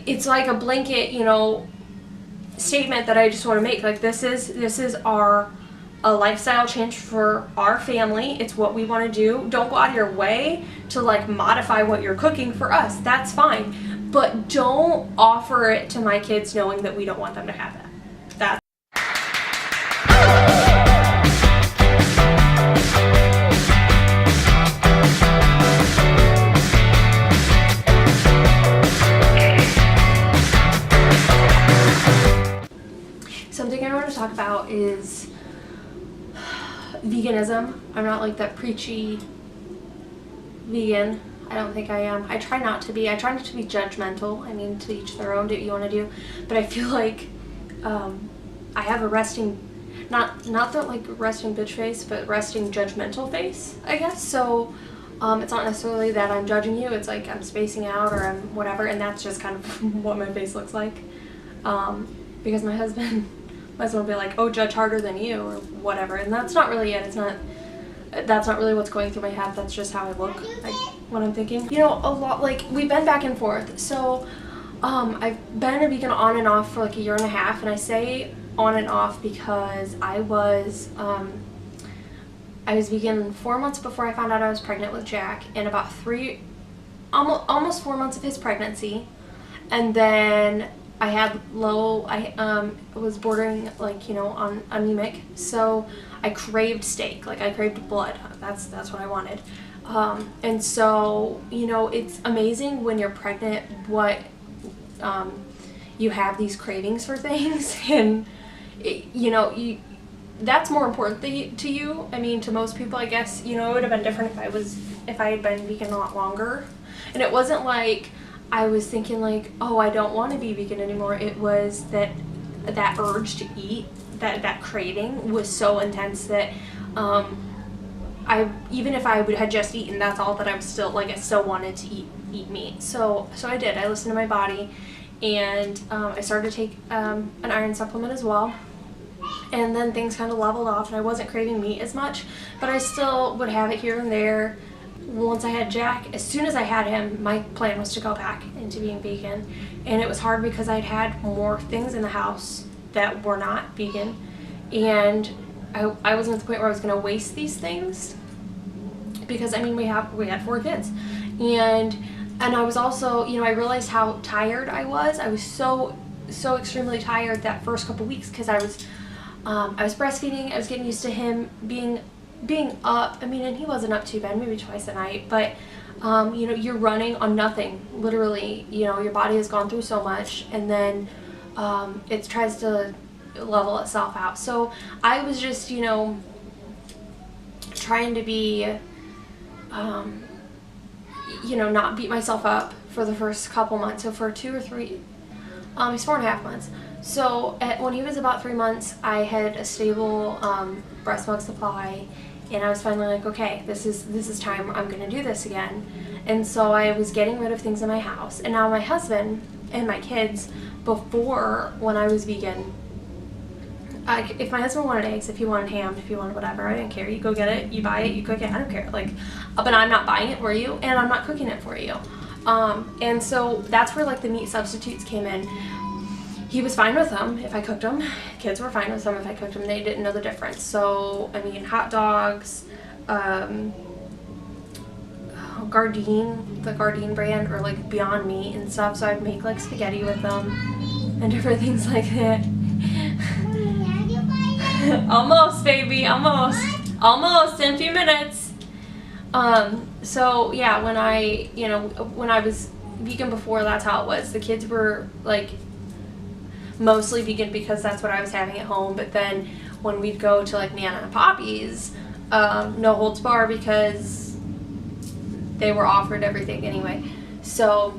it's like a blanket, you know, statement that I just want to make. Like, this is a lifestyle change for our family. It's what we want to do. Don't go out of your way to like modify what you're cooking for us. That's fine, but don't offer it to my kids knowing that we don't want them to have it. That's something I want to talk about is veganism. I'm not like that preachy vegan. I don't think I am. I try not to be. I try not to be judgmental. I mean, to each their own, do what you want to do. But I feel like I have a resting, not that like resting bitch face, but resting judgmental face, I guess. So it's not necessarily that I'm judging you. It's like I'm spacing out or I'm whatever, and that's just kind of what my face looks like. Because my husband will be like, oh, judge harder than you or whatever, and that's not really it. That's not really what's going through my head. That's just how I look, like, when I'm thinking. You know, a lot, like, we've been back and forth. So I've been a vegan on and off for like 1.5 years, and I say on and off because I was vegan 4 months before I found out I was pregnant with Jack, and about almost 4 months of his pregnancy, and then I had I was bordering, like, you know, on anemic, so I craved steak, like I craved blood. That's what I wanted. And so, you know, it's amazing when you're pregnant what you have these cravings for things, and you know, that's more important to you. I mean, to most people, I guess, you know, it would have been different if I had been vegan a lot longer. And it wasn't like I was thinking like, oh, I don't want to be vegan anymore. It was that urge to eat, that craving was so intense that even if I had just eaten, that's all that I was still like, I still wanted to eat meat. So I did. I listened to my body, and I started to take an iron supplement as well. And then things kind of leveled off, and I wasn't craving meat as much, but I still would have it here and there. Once I had Jack, as soon as I had him, my plan was to go back into being vegan. And it was hard because I'd had more things in the house that were not vegan, and I wasn't at the point where I was going to waste these things, because I mean, we had 4 kids, and I was also, you know, I realized how tired I was. I was so extremely tired that first couple weeks, because I was breastfeeding. I was getting used to him being up. I mean, and he wasn't up too bad, maybe twice a night, but you know, you're running on nothing, literally. You know, your body has gone through so much, and then it tries to level itself out. So I was just, you know, trying to be you know, not beat myself up for the first couple months. So for 2 or 3, he's 4.5 months. So when he was about 3 months, I had a stable breast milk supply, and I was finally like, okay, this is time. I'm gonna do this again. And so I was getting rid of things in my house. And now my husband and my kids, before, when I was vegan, if my husband wanted eggs, if he wanted ham, if he wanted whatever, I didn't care. You go get it, you buy it, you cook it, I don't care. Like, but I'm not buying it for you, and I'm not cooking it for you. And so that's where like the meat substitutes came in. He was fine with them if I cooked them. Kids were fine with them if I cooked them. They didn't know the difference. So, I mean, hot dogs, Gardein, the Gardein brand, or like Beyond Meat and stuff. So I'd make like spaghetti with them and different things like that. Almost, baby, almost in a few minutes. So yeah, when I was vegan before, that's how it was. The kids were like mostly vegan because that's what I was having at home. But then when we'd go to like Nana and Poppy's, no holds bar, because they were offered everything anyway. So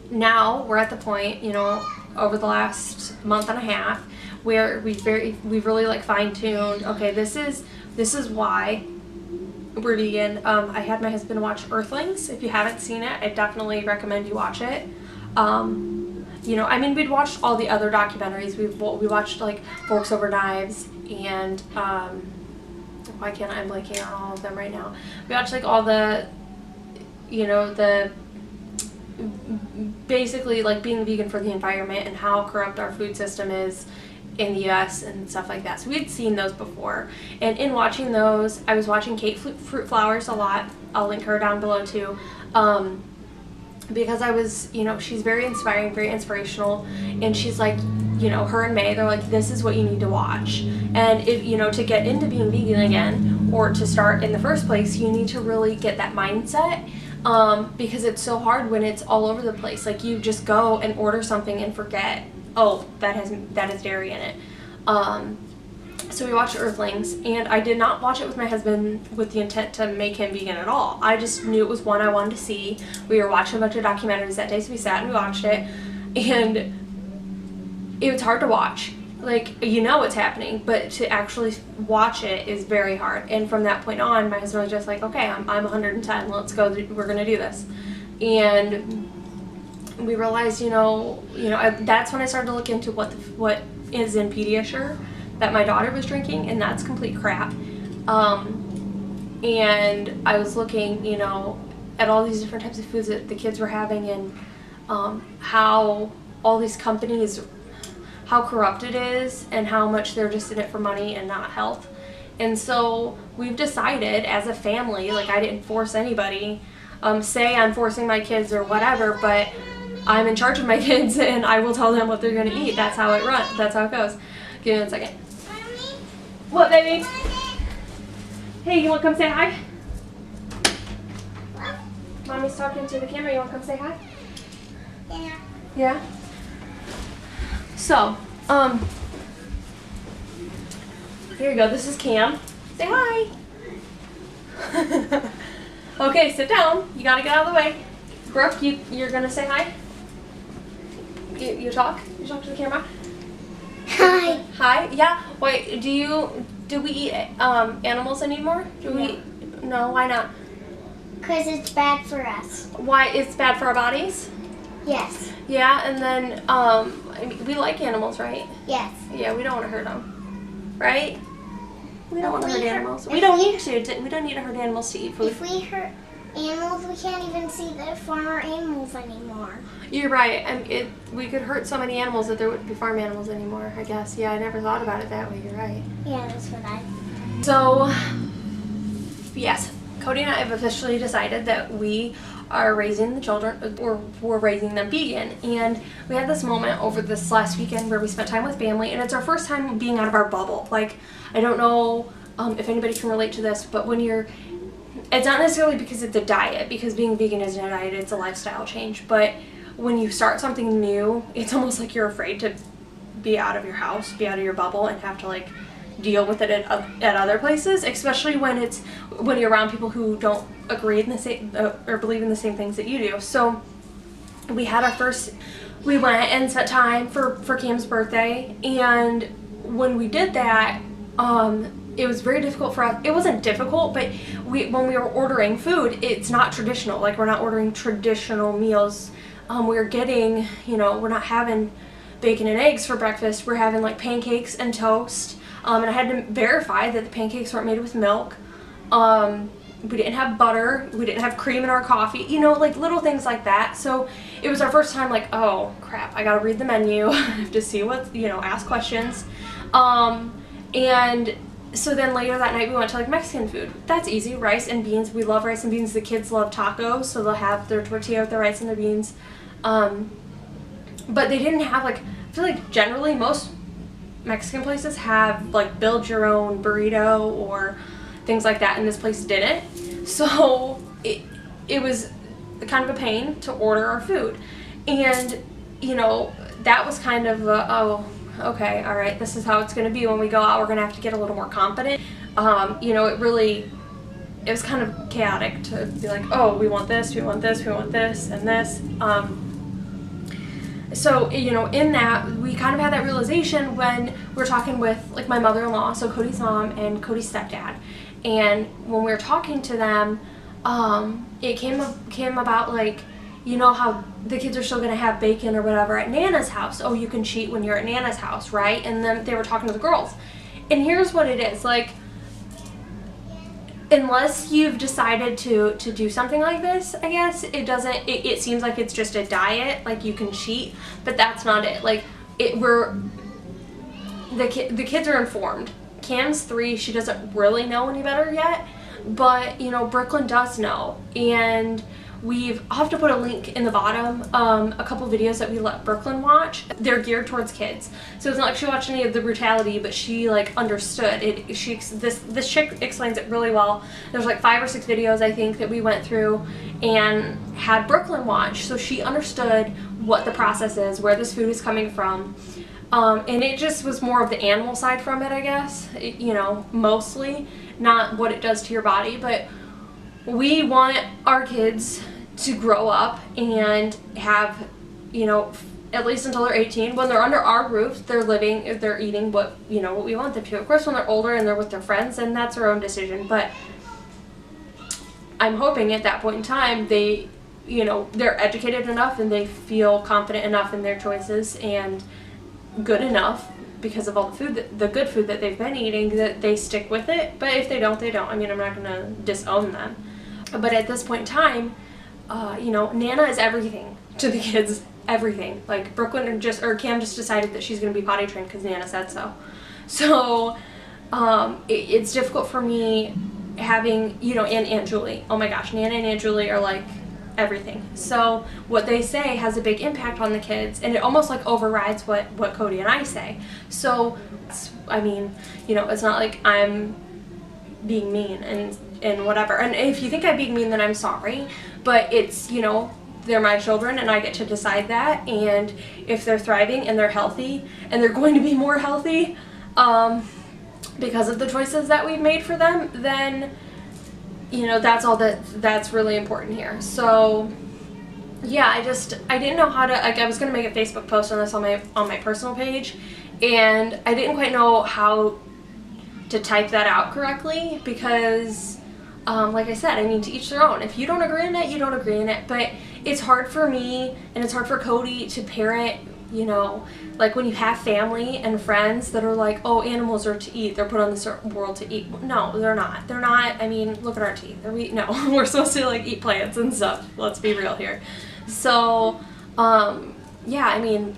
now we're at the point, you know, over the last month and a half, where we've really like fine-tuned, okay, this is why we're vegan. I had my husband watch Earthlings. If you haven't seen it, I definitely recommend you watch it. You know, I mean, we'd watched all the other documentaries. We watched like Forks Over Knives, and why can't I'm blanking on all of them right now? We watched like all the, you know, the basically like being vegan for the environment and how corrupt our food system is in the US and stuff like that. So we'd seen those before. And in watching those, I was watching Kate Fruit Flowers a lot. I'll link her down below too. Because I was, you know, she's very inspiring, very inspirational, and she's like, you know, her and May, they're like, this is what you need to watch. And if, you know, to get into being vegan again, or to start in the first place, you need to really get that mindset, because it's so hard when it's all over the place. Like, you just go and order something and forget, oh, that has dairy in it. So we watched Earthlings, and I did not watch it with my husband with the intent to make him vegan at all. I just knew it was one I wanted to see. We were watching a bunch of documentaries that day, so we sat and we watched it, and it was hard to watch. Like, you know what's happening, but to actually watch it is very hard. And from that point on, my husband was just like, okay, I'm 110, let's go, we're gonna do this. And we realized, that's when I started to look into what is in Pediasure that my daughter was drinking, and that's complete crap. And I was looking, at all these different types of foods that the kids were having, and how all these companies, how corrupt it is, and how much they're just in it for money and not health. And so we've decided as a family, like, I didn't force anybody, say I'm forcing my kids or whatever, but I'm in charge of my kids and I will tell them what they're going to eat. That's how it runs. That's how it goes. Give me 1 second. What, baby? Hey, you want to come say hi? Mommy's talking to the camera. You want to come say hi? Yeah. Yeah? So, here you go. This is Cam. Say hi. Okay, sit down. You gotta get out of the way. Brooke, you're gonna say hi? You talk? You talk to the camera? Hi. Hi? Yeah? Wait, do we eat animals anymore? No, why not? Because it's bad for us. Why? It's bad for our bodies? Yes. Yeah, and then, we like animals, right? Yes. Yeah, we don't want to hurt them. Right? We don't want to hurt animals. We don't need to hurt animals to eat food. If we hurt animals, we can't even see the farmer animals anymore. You're right. We could hurt so many animals that there wouldn't be farm animals anymore, I guess. Yeah, I never thought about it that way. You're right. Yeah, that's what So, yes, Cody and I have officially decided that we are raising the children, or we're raising them vegan. And we had this moment over this last weekend where we spent time with family, and it's our first time being out of our bubble. Like, I don't know if anybody can relate to this, but it's not necessarily because it's a diet, because being vegan isn't a diet, it's a lifestyle change. But when you start something new, it's almost like you're afraid to be out of your house, be out of your bubble, and have to, like, deal with it at other places, especially when you're around people who don't agree in the same or believe in the same things that you do. So we went and spent time for Cam's birthday, and when we did that, it was very difficult for us. It wasn't difficult, but when we were ordering food, it's not traditional. Like, we're not ordering traditional meals. We're getting, we're not having bacon and eggs for breakfast. We're having, like, pancakes and toast. And I had to verify that the pancakes weren't made with milk. We didn't have butter. We didn't have cream in our coffee. Like, little things like that. So it was our first time, like, oh crap, I gotta read the menu. I have to see what, ask questions. And so then later that night we went to, like, Mexican food. That's easy. Rice and beans. We love rice and beans. The kids love tacos, so they'll have their tortilla with their rice and their beans. But they didn't have, like, I feel like generally most Mexican places have, like, build your own burrito or things like that, and this place didn't. So it was kind of a pain to order our food. And, that was kind of okay, all right, this is how it's going to be when we go out. We're going to have to get a little more confident. It was kind of chaotic to be like, oh, we want this, we want this, we want this, and this. So, in that, we kind of had that realization when we were talking with, like, my mother-in-law, so Cody's mom and Cody's stepdad. And when we were talking to them, it came about, like, how the kids are still going to have bacon or whatever at Nana's house. Oh, you can cheat when you're at Nana's house, right? And then they were talking to the girls. And here's what it is. Like, unless you've decided to do something like this, I guess, it seems like it's just a diet, like you can cheat, but that's not it. Like, the kids are informed. Cam's 3, she doesn't really know any better yet, but, you know, Brooklyn does know, and I'll have to put a link in the bottom, a couple videos that we let Brooklyn watch. They're geared towards kids, so it's not like she watched any of the brutality, but she like understood it. This chick explains it really well. There's like 5 or 6 videos, I think, that we went through and had Brooklyn watch, so she understood what the process is, where this food is coming from, and it just was more of the animal side from it, I guess, you know, mostly, not what it does to your body. But we want our kids to grow up and have, you know, at least until they're 18. When they're under our roof, they're eating what, you know, what we want them to. Of course, when they're older and they're with their friends, then that's their own decision. But I'm hoping at that point in time, they, you know, they're educated enough and they feel confident enough in their choices and good enough because of all the food, the good food that they've been eating, that they stick with it. But if they don't, they don't. I mean, I'm not going to disown them. But at this point in time, you know, Nana is everything to the kids, everything. Like, Brooklyn Cam just decided that she's going to be potty trained because Nana said so. So, it's difficult for me having, you know, and Aunt Julie. Oh my gosh, Nana and Aunt Julie are like everything. So what they say has a big impact on the kids, and it almost like overrides what Cody and I say. So, I mean, you know, it's not like I'm being mean and whatever. And if you think I'm being mean, then I'm sorry. But it's, you know, they're my children and I get to decide that. And if they're thriving and they're healthy and they're going to be more healthy because of the choices that we've made for them, then, you know, that's really important here. So yeah, I didn't know how to, like, I was going to make a Facebook post on this on my personal page, and I didn't quite know how to type that out correctly because, like I said, I mean, to each their own. If you don't agree in it, you don't agree in it. But it's hard for me and it's hard for Cody to parent, you know, like when you have family and friends that are like, oh, animals are to eat, they're put on this world to eat. No, they're not. They're not. I mean, look at our teeth. No, we're supposed to like eat plants and stuff. Let's be real here. So, yeah, I mean,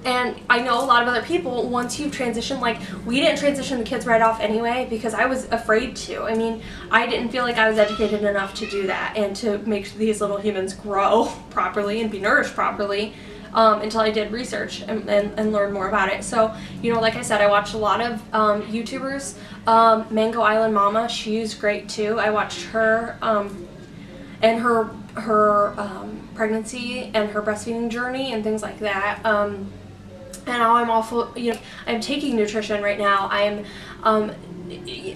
and I know a lot of other people, once you've transitioned, like, we didn't transition the kids right off anyway because I was afraid to. I mean, I didn't feel like I was educated enough to do that and to make these little humans grow properly and be nourished properly until I did research and learn more about it. So, you know, like I said, I watched a lot of YouTubers. Mango Island Mama, she's great too. I watched her and her pregnancy and her breastfeeding journey and things like that. And now I'm awful, you know, I'm taking nutrition right now. I'm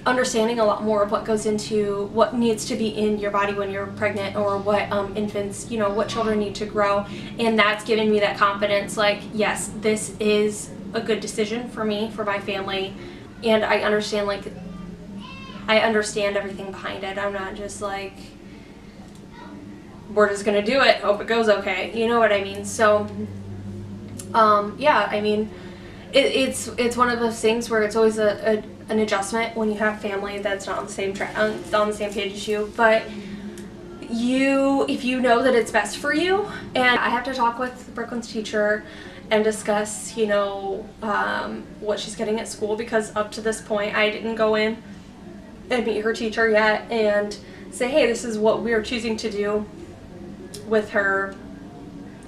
understanding a lot more of what goes into what needs to be in your body when you're pregnant, or what infants, you know, what children need to grow. And that's given me that confidence, like, yes, this is a good decision for me, for my family. And I understand, like, I understand everything behind it. I'm not just like, we're just gonna do it, hope it goes okay. You know what I mean? So, yeah, I mean, it's one of those things where it's always an adjustment when you have family that's not on the same on the same page as you. But if you know that it's best for you, and I have to talk with Brooklyn's teacher and discuss, you know, what she's getting at school, because up to this point I didn't go in and meet her teacher yet and say, hey, this is what we're choosing to do with her.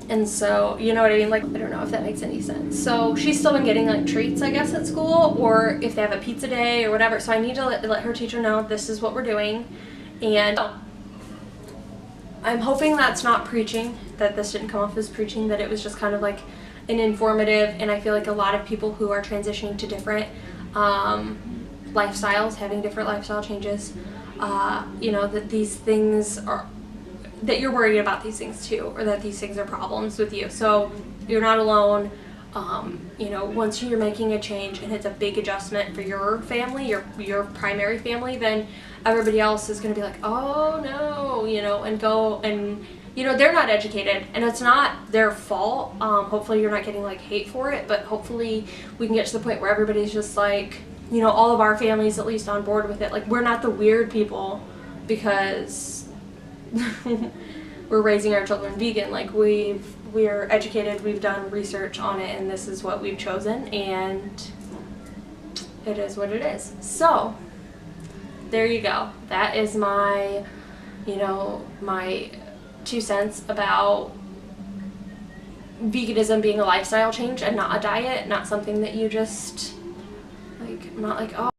And so, you know what I mean? Like, I don't know if that makes any sense. So she's still been getting like treats, I guess, at school, or if they have a pizza day or whatever. So I need to let her teacher know this is what we're doing. And I'm hoping that's not preaching, that this didn't come off as preaching, that it was just kind of like an informative. And I feel like a lot of people who are transitioning to different lifestyles, having different lifestyle changes, you know, that these things are, that you're worried about these things too, or that these things are problems with you. So you're not alone. You know, once you're making a change and it's a big adjustment for your family, your primary family, then everybody else is going to be like, oh no, you know, and go, and, you know, they're not educated and it's not their fault. Hopefully you're not getting like hate for it, but hopefully we can get to the point where everybody's just like you know, all of our families at least on board with it. Like, we're not the weird people because we're raising our children vegan. Like, we're educated, we've done research on it, and this is what we've chosen, and it is what it is. So there you go. That is my, you know, my 2 cents about veganism being a lifestyle change and not a diet, not something that you just like, not like, oh,